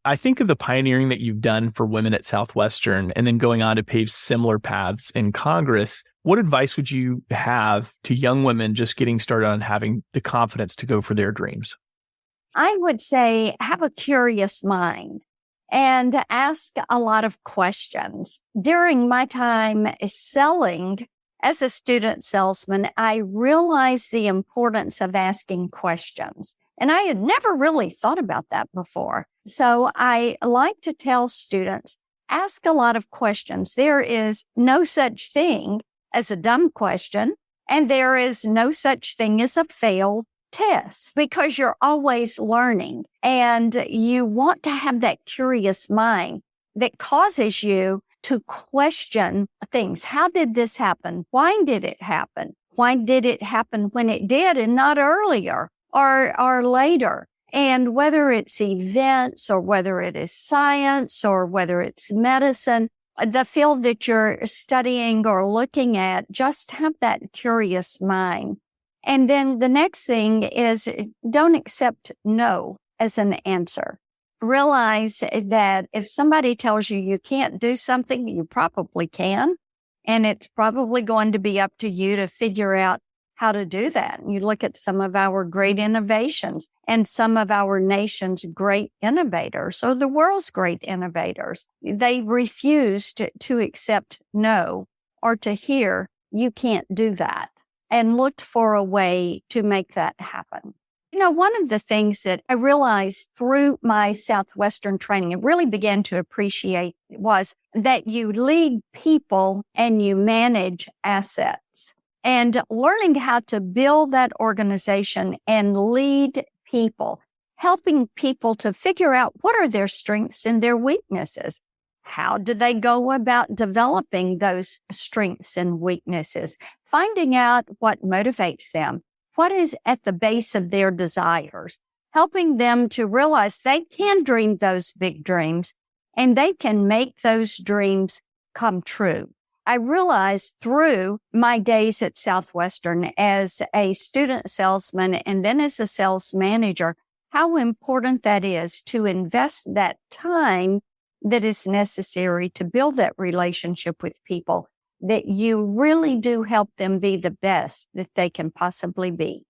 I think of the pioneering that you've done for women at Southwestern and then going on to pave similar paths in Congress. What advice would you have to young women just getting started on having the confidence to go for their dreams? I would say have a curious mind and ask a lot of questions. During my time selling as a student salesman, I realized the importance of asking questions. And I had never really thought about that before. So I like to tell students, ask a lot of questions. There is no such thing as a dumb question, and there is no such thing as a failed test because you're always learning, and you want to have that curious mind that causes you to question things. How did this happen? Why did it happen? Why did it happen when it did and not earlier or later? And whether it's events or whether it is science or whether it's medicine, the field that you're studying or looking at, just have that curious mind. And then the next thing is don't accept no as an answer. Realize that if somebody tells you you can't do something, you probably can. And it's probably going to be up to you to figure out how to do that. You look at some of our great innovations and some of our nation's great innovators or the world's great innovators. They refused to accept no or to hear you can't do that and looked for a way to make that happen. One of the things that I realized through my Southwestern training and really began to appreciate was that you lead people and you manage assets. And learning how to build that organization and lead people, helping people to figure out what are their strengths and their weaknesses. How do they go about developing those strengths and weaknesses? Finding out what motivates them, what is at the base of their desires, helping them to realize they can dream those big dreams and they can make those dreams come true. I realized through my days at Southwestern as a student salesman and then as a sales manager, how important that is to invest that time that is necessary to build that relationship with people, that you really do help them be the best that they can possibly be.